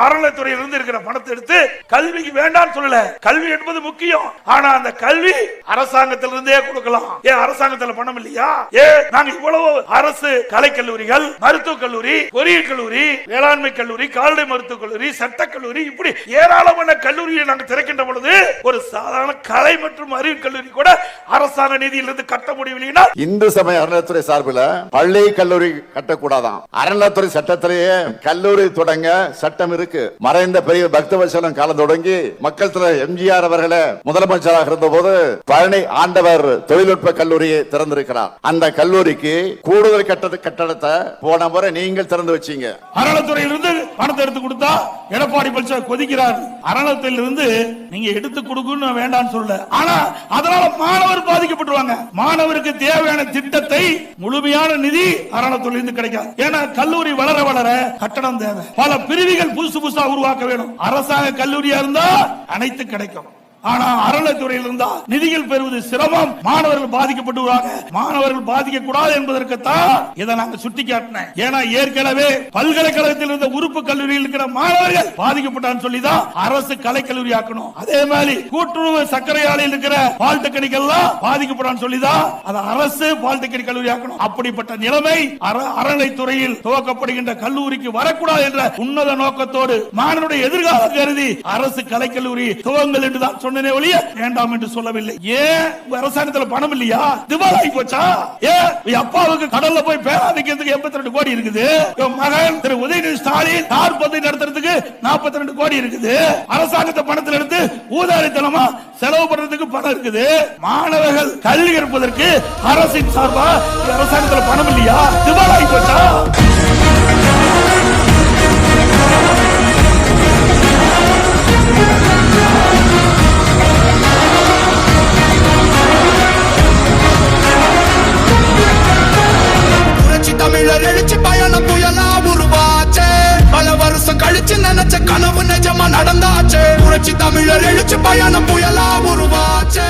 அறநிலையத்துறையிலிருந்து இருக்கிற பணத்தை எடுத்து கல்விக்கு வேண்டாம் சொல்லல. கல்வி என்பது முக்கியம். ஆனா அந்த கல்வி அரசாங்கத்திலிருந்தே கொடுக்கலாம். ஏன் அரசாங்கத்தில் பணம் இல்லையா? நாங்க இவ்வளவு அரசு கலைக்கல்லூரிகள், மருத்துவக் கல்லூரி, பொறியியல் கல்லூரி, வேளாண்மை கல்லூரி, கால்நடை மருத்துவக் கல்லூரி, சட்டக்கல்லூரி, இப்படி ஏராளமான கல்லூரியை நாங்கள் திறக்கின்ற பொழுது ஒரு சாதாரண கலை மற்றும் அறிவு கல்லூரி கூட அரசாங்க நிதியிலிருந்து கட்ட முடியவில்லைன்னா இந்து சமய அறநிலையத்துறை சார்பில் பள்ளி கல்லூரி கட்டக்கூடாதான். அறநிலையத்துறை சட்டத்திலேயே கல்லூரி தொடங்க சட்டம் இருக்கு. மறைந்த பெரிய பக்தவத்சலம் காலம் தொடங்கி மக்கள் தலைவர் எம்ஜிஆர் அவர்களே முதலமைச்சராக இருந்த போது பழனி ஆண்டவர் தொழில்நுட்ப கல்லூரியை திறந்திருக்கிறார். அந்த கல்லூரிக்கு கூடுதல் கட்டடத்தை போன முறை நீங்கள் திறந்து வச்சீங்க. அறநிலையத்துறையிலிருந்து பணத்தை எடுத்து கொடுத்தா எடப்பாடி பழனிசாமி கொதிக்கிறார். அறநிலையத்திலிருந்து நீங்க எடுத்து கொடுக்கணும் வேண்டாம்னு சொல்ல. ஆனா அதனால மாணவர் பாதிக்கப்பட்டுருவாங்க. மாணவருக்கு தேவையான திட்டத்தை முழுமையான நிதி அறநிலையத்திலிருந்து கிடைக்காது. ஏன்னா கல்லூரி வளர வளர கட்டணம் தேவை. பல பிரிவுகள் புதுசா உருவாக்க வேணும். அரசாங்க கல்லூரியா இருந்தா அனைத்து கிடைக்கும். ஆனா அறநிலையத்துறையில் இருந்தா நிதிகள் பெறுவது சிரமம். மாணவர்கள் பாதிக்கப்பட்டுவாங்க. மாணவர்கள் பாதிக்க கூடாது என்பதற்குத்தான் இதை நாங்க சுட்டிக்காட்டினேன். ஏன்னா ஏற்கனவே பல்கலைக்கழகத்தில் இருந்த உறுப்பு கல்லூரியில் இருக்கிற மாணவர்கள் பாதிக்கப்பட்டான்னு சொல்லிதான் அரசு கலைக்கல்லூரி ஆக்கணும். அதே மாதிரி கூட்டுறவு சர்க்கரை ஆலையில் இருக்கிற பாலிடெக்னிக் எல்லாம் பாதிக்கப்படான்னு சொல்லிதான் அதை அரசு பாலிடெக்னிக் கல்லூரி ஆக்கணும். அப்படிப்பட்ட நிலைமை அறநிலையத்துறையில் துவக்கப்படுகின்ற கல்லூரிக்கு வரக்கூடாது என்ற உன்னத நோக்கத்தோடு மாணவனுடைய எதிர்காலம் கருதி அரசு கலைக்கல்லூரி துவங்கள் என்றுதான் வேண்டாம் என்று சொல்லவில்லை. ஏன் அரசாங்கத்தில் பணம் இல்லையா? திவாலாகி போச்சா? அப்பாவுக்கு கடல்ல போய் பேரா வைக்கிறதுக்கு 82 கோடி இருக்குது. மகன் திரு உதயநிதி ஸ்டாலின் தார்பந்தை நடத்துறதுக்கு 42 கோடி இருக்குது. அரசாங்கத்தை பணத்தில் எடுத்து ஊதாரித்தனமா செலவு பண்றதுக்கு பணம் இருக்குது. மாணவர்கள் கல்வி கற்பதற்கு அரசின் சார்பா அரசாங்கத்தில் பணம் இல்லையா? திவாலாகி போச்சா? தமிழர் எழுச்சி பயணம் புயலா உருவாச்சே. பல வருஷம் கழிச்சு நினைச்ச கனவு நிஜமா நடந்தாச்சே. புரட்சி தமிழர் எழுச்சி பயணம் புயலா உருவாச்சே.